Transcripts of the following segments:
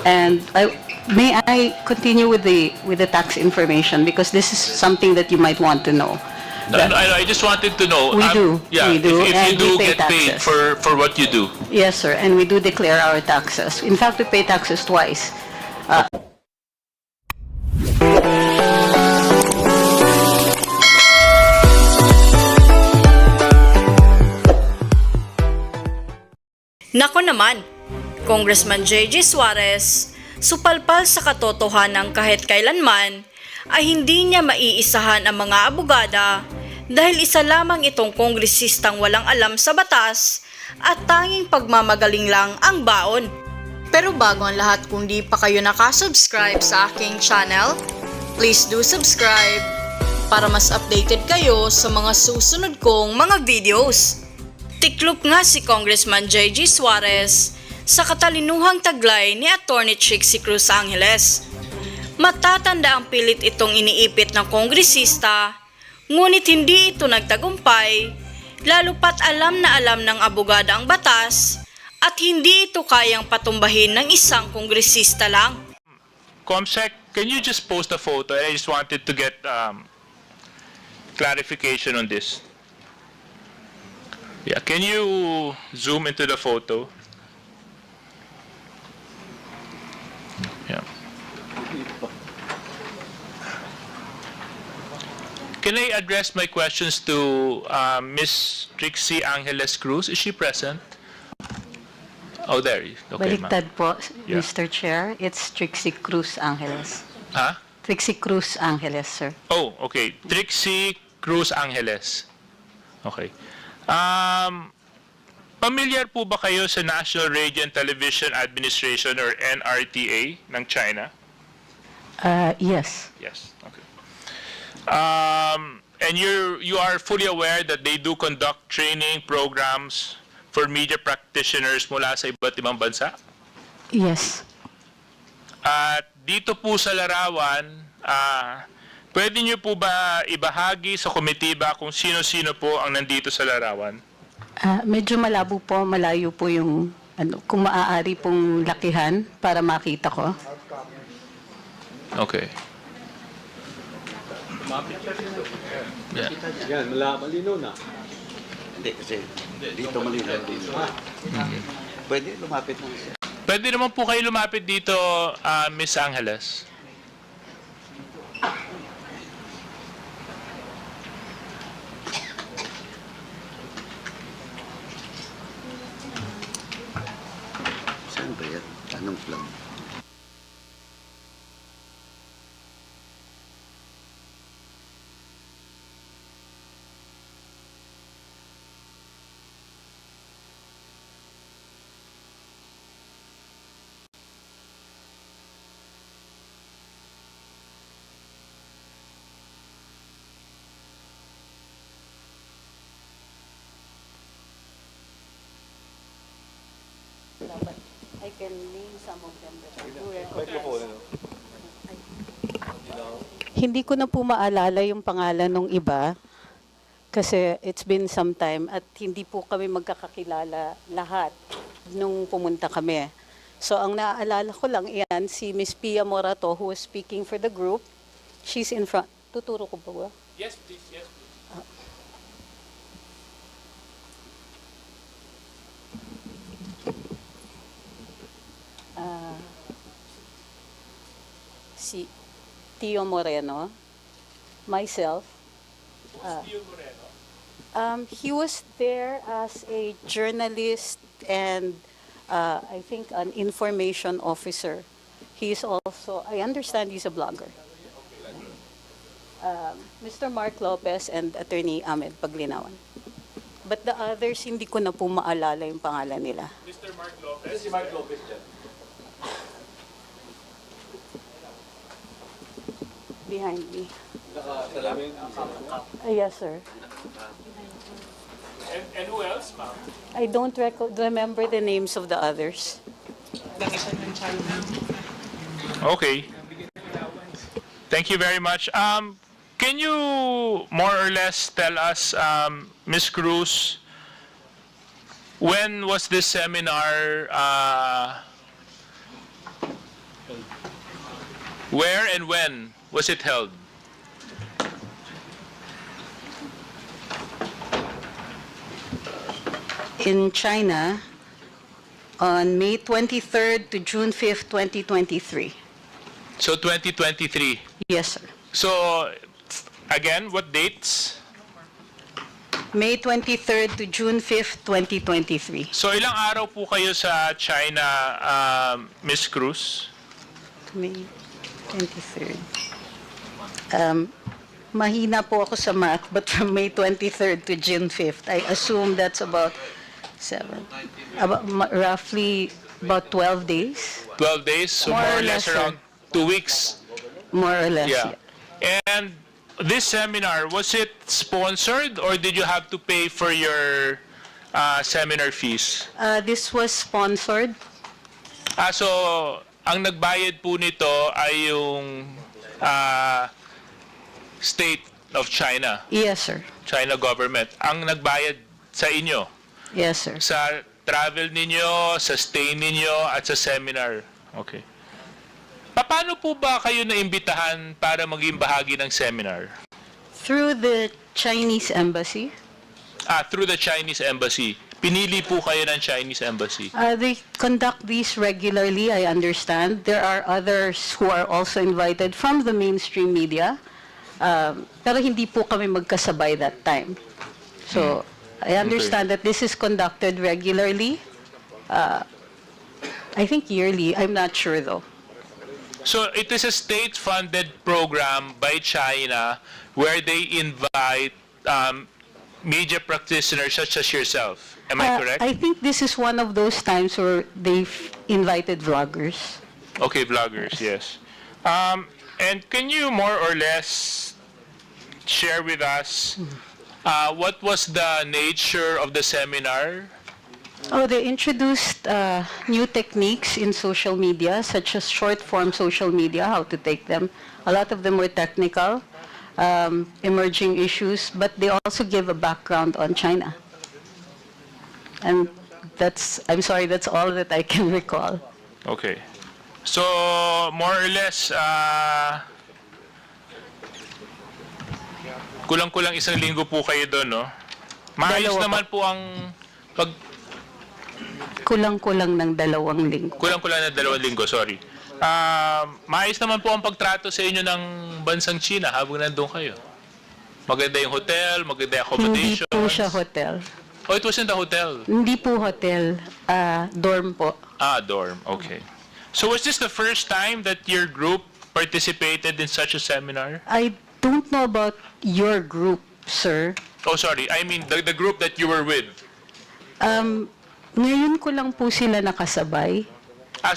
And may I continue with the tax information, because this is something that you might want to know. I just wanted to know. We do. Yeah, We do, if you and do we pay get paid taxes. for what you do. Yes, sir, and we do declare our taxes. In fact, we pay taxes twice. Nako naman, Congressman J.J. Suarez, supalpal sa katotohanan kahit kailanman ay hindi niya maiisahan ang mga abogada dahil isa lamang itong kongresistang walang alam sa batas at tanging pagmamagaling lang ang baon. Pero bago ang lahat, kung di pa kayo nakasubscribe sa aking channel, please do subscribe para mas updated kayo sa mga susunod kong mga videos. Tiklop nga si Congressman J.J. Suarez sa katalinuhang taglay ni Attorney Trixie Cruz Angeles. Matatanda ang pilit itong iniipit ng kongresista, ngunit hindi ito nagtagumpay, lalo pat alam na alam ng abogada ang batas at hindi ito kayang patumbahin ng isang kongresista lang. Comsec, can you just post a photo? I just wanted to get clarification on this. Yeah, can you zoom into the photo? Yeah. Can I address my questions to Miss Trixie Angeles Cruz? Is she present? Oh, there. Okay, ma'am. Baliktad po, Yeah. Mr. Chair. It's Trixie Cruz Angeles. Huh? Trixie Cruz Angeles, sir. Oh, okay. Trixie Cruz Angeles. Okay. Familiar po ba kayo sa National Radio and Television Administration or NRTA ng China? Yes. Yes. Okay. And you are fully aware that they do conduct training programs for media practitioners mula sa iba't ibang bansa? Yes. At dito po sa larawan, pwede niyo po ba ibahagi sa komitiba kung sino-sino po ang nandito sa larawan? Medyo malabo po, malayo po yung, kung maaari pong lakihan para makita ko. Okay. Yeah. Yan, malinaw na. Hindi, kasi dito malinaw. Pwede lumapit na siya. Pwede naman po kayo lumapit dito, Miss Angeles. Saan ba yan? Anong flag? I can name some of them. Hindi ko na po maalala yung pangalan ng iba kasi it's been some time at hindi po kami magkakakilala lahat nung pumunta kami. So ang naaalala ko lang iyan si Miss Pia Morato, who was speaking for the group. She's in front. Tuturo ko ba? Yes, please. Yes, please. Si Tio Moreno, myself. He was there as a journalist and I think an information officer. He's also, I understand he's a blogger. Mr. Mark Lopez and Attorney Ahmed Paglinawan. But the others, hindi ko na po maalala yung pangalan nila. Mr. Mark Lopez. Si Mark Lopez dyan. Behind me. Nakasalamin. Yes, sir. And who else, ma'am? I don't remember the names of the others. Okay. Thank you very much. Can you more or less tell us, Ms. Cruz, when was this seminar Where and when was it held? In China, on May 23rd to June 5th, 2023. So 2023. Yes, sir. So again, what dates? May 23rd to June 5th, 2023. So ilang araw po kayo sa China, Miss Cruz? May 23rd. Mahina po ako sa math, but from May 23rd to June 5th, I assume that's about roughly about 12 days, 12 days, so more or less sir. around 2 weeks. more or less. Yeah. And this seminar, was it sponsored or did you have to pay for your seminar fees? This was sponsored. So ang nagbayad po nito ay yung state of China, Yes, sir. China government. Ang nagbayad sa inyo, Yes, sir. sa travel ninyo, sa stay ninyo, at sa seminar. Okay. Paano po ba kayo naimbitahan para maging bahagi ng seminar? Through the Chinese embassy. Through the Chinese embassy. Pinili po kayo ng Chinese embassy. They conduct these regularly, I understand. There are others who are also invited from the mainstream media. Pero hindi po kami magkasabay that time. So, I understand that this is conducted regularly. I think yearly. I'm not sure though. So it is a state-funded program by China where they invite media practitioners such as yourself. Am I correct? I think this is one of those times where they've invited vloggers. Okay, vloggers, yes. And can you more or less share with us what was the nature of the seminar? Oh, they introduced new techniques in social media, such as short-form social media, how to take them. A lot of them were technical, emerging issues, but they also gave a background on China. And I'm sorry, that's all that I can recall. Okay. So, more or less, kulang-kulang isang linggo po kayo doon, no? Maayos Dalawa naman po ang Kulang-kulang ng 2 linggo. Kulang-kulang na 2 linggo, sorry. Maayos naman po ang pagtrato sa inyo ng bansang China habang nandun kayo. Maganda yung hotel, maganda yung Hindi accommodations. po siya hotel. Oh, it wasn't a hotel. Hindi po hotel, dorm po. Dorm. Okay. So was this the first time that your group participated in such a seminar? I don't know about your group, sir. Oh, sorry. I mean the group that you were with. Ngayon ko lang po sila nakasabay.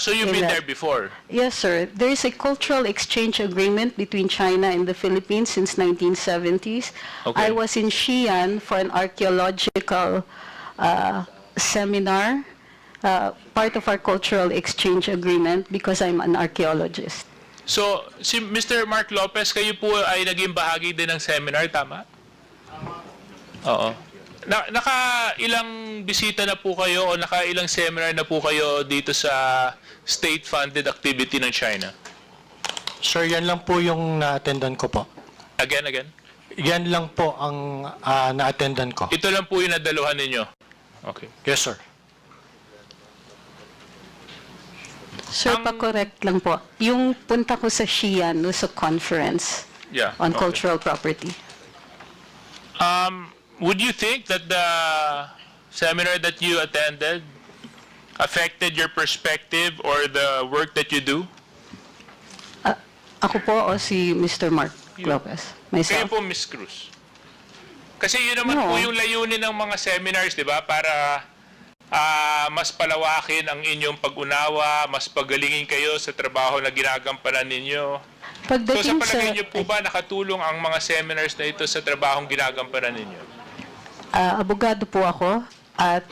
So you've been Ilan? there before. Yes, sir. There is a cultural exchange agreement between China and the Philippines since 1970s. Okay. I was in Xi'an for an archaeological seminar, part of our cultural exchange agreement because I'm an archaeologist. So, si Mr. Mark Lopez, kayo po ay naging bahagi din ng seminar, tama? Oo. Naka-ilang bisita na po kayo o naka-ilang seminar na po kayo dito sa state-funded activity ng China? Sir, yan lang po yung na-attendan ko po. Again? Yan lang po ang na-attendan ko. Ito lang po yung nadaluhan ninyo? Okay. Yes, sir. Sir, pa-correct lang po. Yung punta ko sa Xi'an was a conference Yeah. on okay. cultural property. Would you think that the seminar that you attended affected your perspective or the work that you do? Ako po o si Mr. Mark Lopez? Kayo Myself? po, Miss Cruz. Kasi yun naman No. po yung layunin ng mga seminars, di ba? Para mas palawakin ang inyong pag-unawa, mas pagalingin kayo sa trabaho na ginagampanan ninyo. So sa Pagdating palagay niyo po ba nakatulong ang mga seminars na ito sa trabahong ginagampanan ninyo? abogado po ako at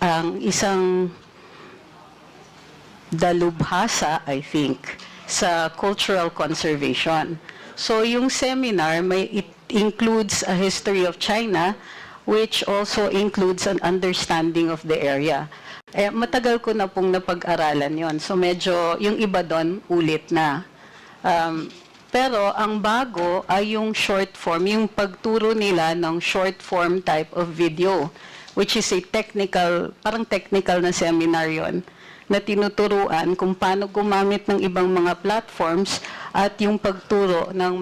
ang isang dalubhasa, I think, sa cultural conservation. So yung seminar, it includes a history of China, which also includes an understanding of the area. Matagal ko na pong napag-aralan yon. So medyo yung iba doon ulit na. Pero ang bago ay yung short form, yung pagturo nila ng short form type of video, which is a technical, parang technical na seminar yon, na tinuturuan kung paano gumamit ng ibang mga platforms at yung pagturo ng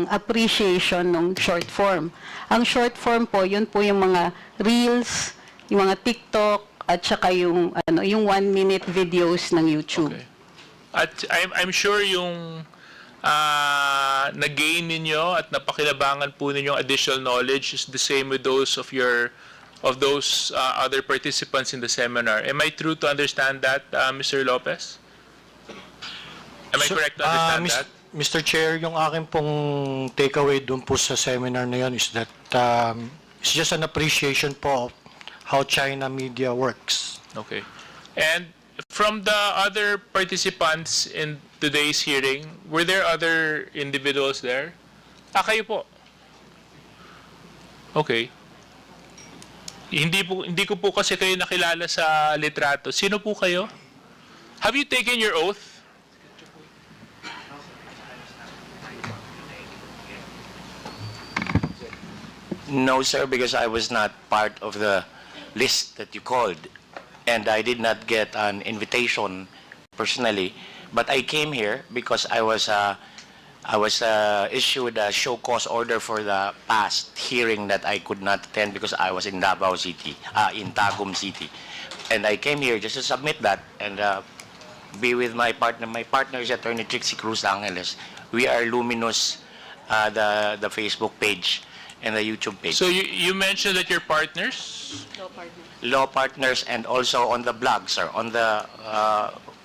appreciation ng short form. Ang short form po, yun po yung mga reels, yung mga TikTok, at saka yung 1-minute videos ng YouTube. Okay. At I'm sure yung na-gain ninyo at napakinabangan po ninyong additional knowledge is the same with those of those other participants in the seminar. Am I true to understand that, Mr. Lopez? Am I correct to understand that? Mr. Chair, yung akin pong takeaway dun po sa seminar na yun is that it's just an appreciation po of how China media works. Okay. And from the other participants in today's hearing, were there other individuals there? Kayo po. Okay. Hindi ko po kasi kayo nakilala sa litrato. Sino po kayo? Have you taken your oath? No, sir, because I was not part of the list that you called, and I did not get an invitation personally. But I came here because I was issued a show cause order for the past hearing that I could not attend because I was in Davao City, in Tagum City, and I came here just to submit that and be with my partner. My partner is Attorney Trixie Cruz Angeles. We are Luminous, the Facebook page and the YouTube page. So you mentioned that you're partners? Law partners, and also on the blog, sir, on the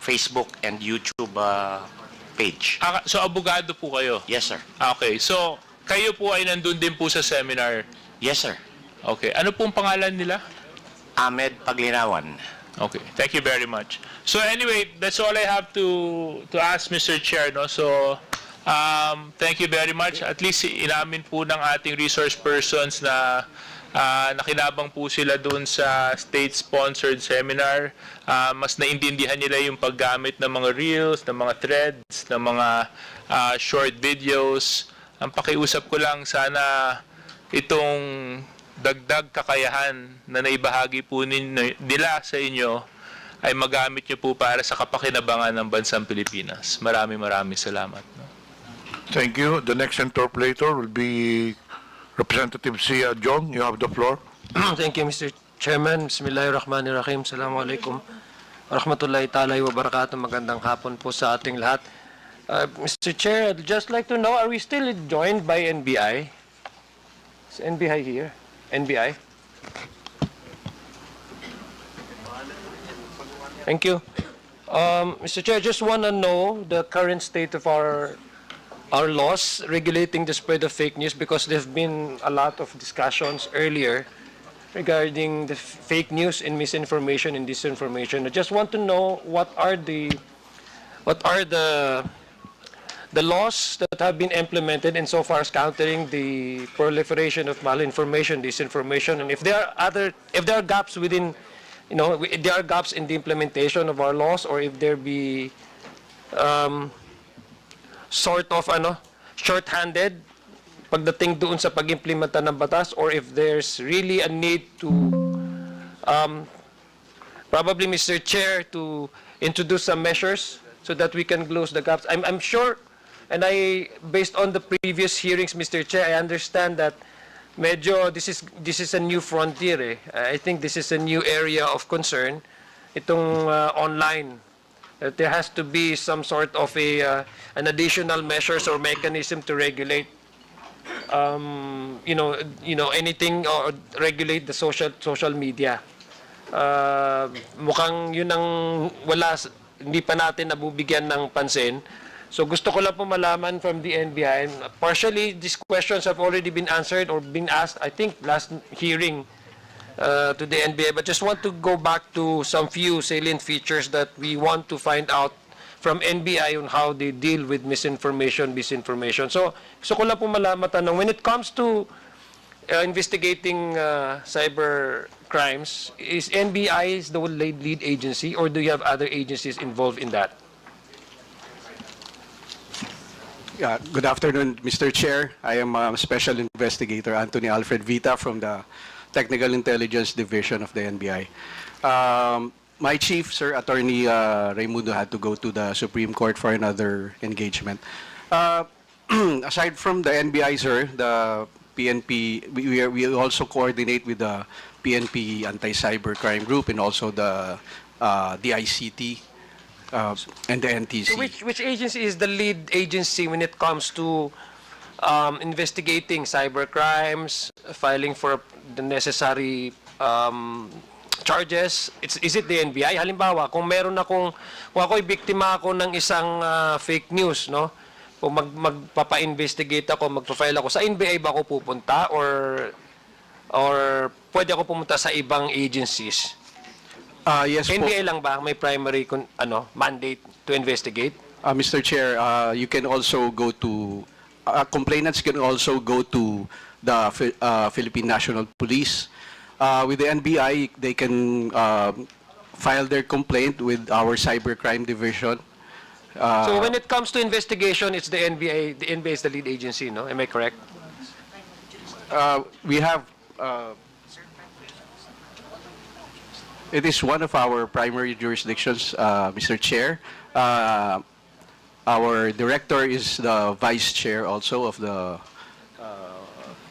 Facebook and YouTube page. So abogado po kayo? Yes, sir. Okay. So kayo po ay nandun din po sa seminar? Yes, sir. Okay. Ano pong pangalan nila? Ahmed Paglinawan. Okay. Thank you very much. So anyway, that's all I have to ask, Mr. Chair. No? So thank you very much. At least inamin po ng ating resource persons na nakinabang po sila doon sa state-sponsored seminar. Mas naintindihan nila yung paggamit ng mga reels, ng mga threads, ng mga short videos. Ang pakiusap ko lang, sana itong dagdag kakayahan na naibahagi po nila sa inyo ay magamit nyo po para sa kapakinabangan ng bansang Pilipinas. Maraming salamat. No? Thank you. The next interpolator will be Representative Sia Jong. You have the floor. Thank you, Mr. Chairman. Bismillahirrahmanirrahim. Assalamualaikum warahmatullahi ta'ala wa barakatuh. Magandang hapon po sa ating lahat. Mr. Chair, I'd just like to know, are we still joined by NBI? Is NBI here? NBI? Thank you. Mr. Chair, I just want to know the current state of our laws regulating the spread of fake news, because there have been a lot of discussions earlier regarding the fake news and misinformation and disinformation. I just want to know what are the laws that have been implemented insofar as countering the proliferation of malinformation, disinformation, and if there are gaps within, there are gaps in the implementation of our laws, or if there be sort of short-handed pagdating doon sa pag-implementa ng batas, or if there's really a need to probably, Mr. Chair, to introduce some measures so that we can close the gaps. I'm sure, and based on the previous hearings, Mr. Chair, I understand that medyo this is a new frontier. I think this is a new area of concern, itong online. That there has to be some sort of an additional measures or mechanism to regulate, anything, or regulate the social media. Mukhang yun ang hindi pa natin nabubigyan ng pansin. So gusto ko lang po malaman from the NBI, and partially these questions have already been answered or been asked, I think, last hearing to the NBI, but just want to go back to some few salient features that we want to find out from NBI on how they deal with misinformation, disinformation. So gusto ko lang po malaman, when it comes to investigating cyber crimes, is NBI the lead agency, or do you have other agencies involved in that? Yeah, good afternoon, Mr. Chair. I am Special Investigator Anthony Alfred Vita from the Technical Intelligence Division of the NBI. My chief, Sir Attorney Raimundo, had to go to the Supreme Court for another engagement. Aside from the NBI, sir, the PNP, we also coordinate with the PNP Anti-Cybercrime Group and also the DICT and the NTC. So which agency is the lead agency when it comes to investigating cyber crimes, filing for the necessary charges? Is it the NBI? Halimbawa, kung ako'y biktima ako ng isang fake news, no? Kung magpapa-investigate ako, magpa-file ako, sa NBI ba ako pupunta or pwede ako pumunta sa ibang agencies? Yes, po. NBI lang ba may primary mandate to investigate? Mr. Chair, you can also go to, complainants can also go to the Philippine National Police. With the NBI, they can file their complaint with our Cybercrime Division. So when it comes to investigation, it's the NBI. The NBI is the lead agency, no? Am I correct? We have, it is one of our primary jurisdictions, Mr. Chair. Our director is the vice chair also of the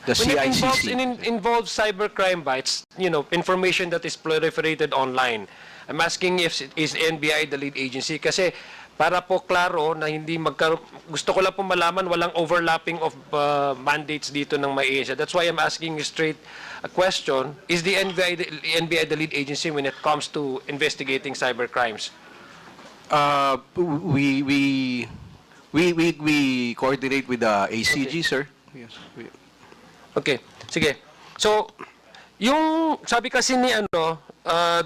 CICC. When it involves cybercrime bites, information that is proliferated online, I'm asking if is NBI the lead agency kasi para po klaro na hindi gusto ko lang po malaman walang overlapping of mandates dito ng may agency. That's why I'm asking you straight a question. Is the NBI the lead agency when it comes to investigating cyber crimes? We coordinate with the ACG, sir. Yes. Okay, sige. So, yung sabi kasi ni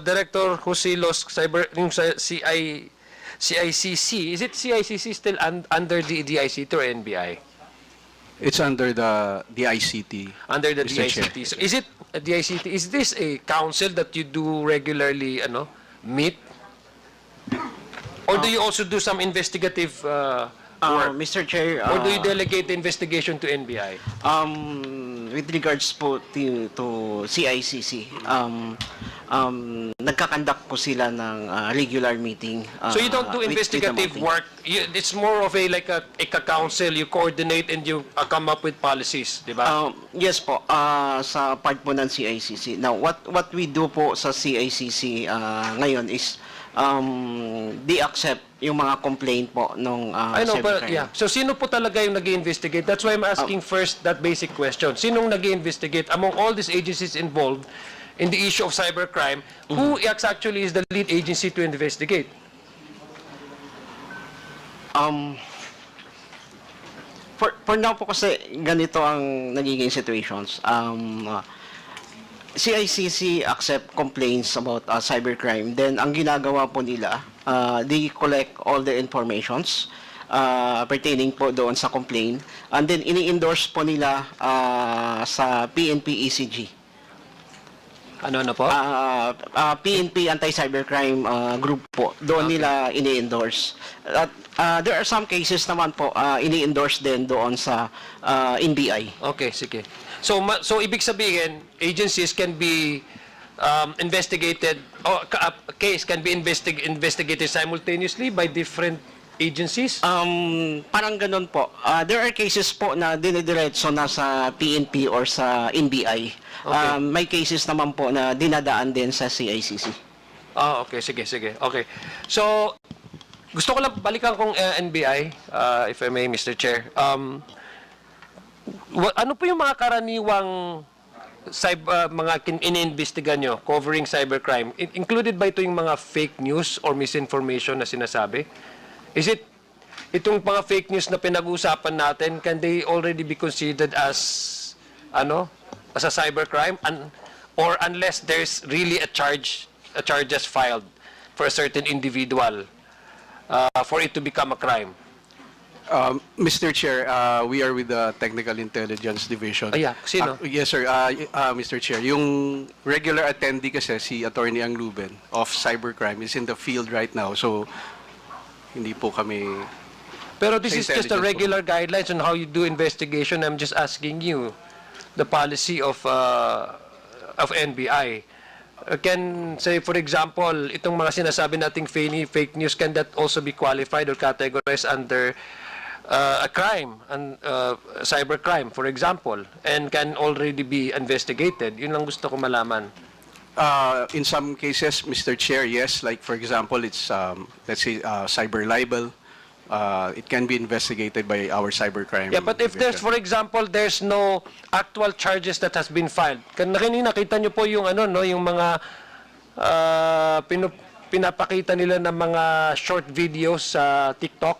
Director Husilos yung CICC, is it CICC still under the DICT or NBI? It's under the DICT. Under the Mr. Chair. DICT. So is it a DICT? Is this a council that you do regularly meet? Or do you also do some investigative work? Mr. Chair, Or do you delegate the investigation to NBI? with regards po to CICC, nagkakandak po sila ng regular meeting. So you don't do with the investigative mountain. work. It's more of a council. You coordinate and you come up with policies, di ba? Yes po, sa part po ng CICC. Now, what we do po sa CICC ngayon is they accept yung mga complaint po nung I know, but cybercrime. yeah. So sino po talaga yung nag-investigate? That's why I'm asking first that basic question. Sinong nag-investigate among all these agencies involved in the issue of cybercrime? Who actually is the lead agency to investigate? For now po kasi ganito ang nagiging situations. CICC accept complaints about cybercrime. Then ang ginagawa po nila, they collect all the informations pertaining po doon sa complaint. And then ini-endorse po nila sa PNP ECG. Ano po? PNP Anti-Cybercrime Group po. Doon nila ini-endorse. There are some cases naman po ini-endorse din doon sa NBI. Okay, sige. So ibig sabihin, agencies can be investigated, or a case can be investigated simultaneously by different agencies? Parang ganun po. There are cases po na dinidiretso na sa PNP or sa NBI. Okay. May cases naman po na dinadaan din sa CICC. Okay, sige. Okay. So, gusto ko lang balikan kung NBI, if I may, Mr. Chair. Ano po yung mga karaniwang mga iniimbestigan nyo covering cybercrime? Included ba ito yung mga fake news or misinformation na sinasabi? Is it itong mga fake news na pinag-uusapan natin, can they already be considered as a cybercrime, or unless there's really a charges filed for a certain individual for it to become a crime? Mr. Chair, we are with the Technical Intelligence Division. Yeah, sino? Yes, sir. Mr. Chair, yung regular attendee kasi si Attorney Ang Luben of Cybercrime is in the field right now. So, hindi po kami... Pero this is just a Intelligence po. regular guidelines on how you do investigation. I'm just asking you the policy of NBI. Can say, for example, itong mga sinasabi nating fake news, can that also be qualified or categorized under a crime, and cybercrime, for example, and can already be investigated? Yun lang gusto ko malaman. In some cases, Mr. Chair, yes. Like, for example, it's, let's say, cyber libel. It can be investigated by our cybercrime. Yeah, but if there's, division. for example, there's no actual charges that has been filed. Kanina nakita niyo po yung ano, no, yung mga pinapakita nila ng mga short videos sa TikTok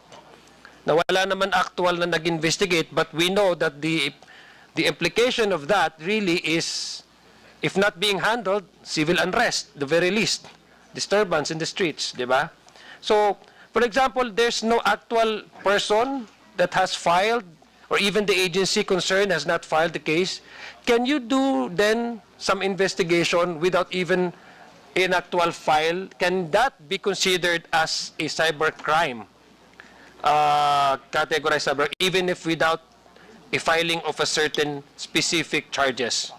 na wala naman actual na nag-investigate, but we know that the implication of that really is, if not being handled, civil unrest, the very least, disturbance in the streets, di ba? So, for example, there's no actual person that has filed, or even the agency concerned has not filed the case. Can you do then some investigation without even an actual file? Can that be considered as a cybercrime? Categorized cyber, even if without a filing of a certain specific charges?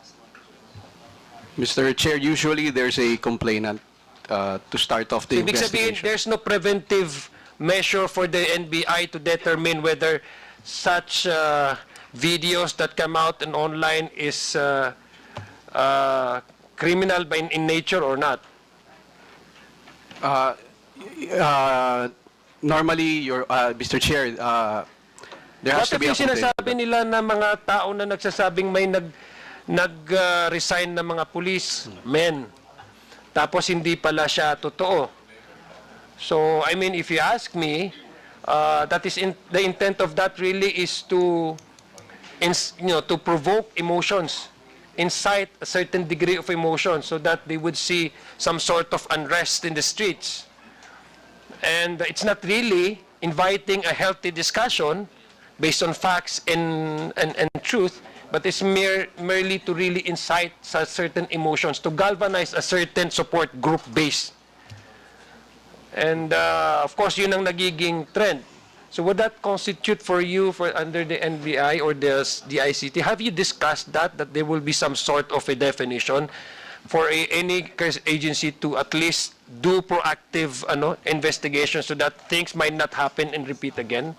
Mr. Chair, usually there's a complainant to start off the Ibig sabihin, investigation. there's no preventive measure for the NBI to determine whether such videos that come out and online is criminal in nature or not. Normally, Mr. Chair, there has What to if be a yung complaint. sinasabi nila na mga tao na nagsasabing may nag-resign na mga police men, tapos hindi pala siya totoo? So, I mean, if you ask me, that is the intent of that really is to, to provoke emotions, incite a certain degree of emotion, so that they would see some sort of unrest in the streets. And it's not really inviting a healthy discussion based on facts and truth, but it's merely to really incite certain emotions, to galvanize a certain support group base. And of course, yun ang nagiging trend. So would that constitute for you under the NBI or the DICT? Have you discussed that there will be some sort of a definition for any agency to at least do proactive investigation so that things might not happen and repeat again?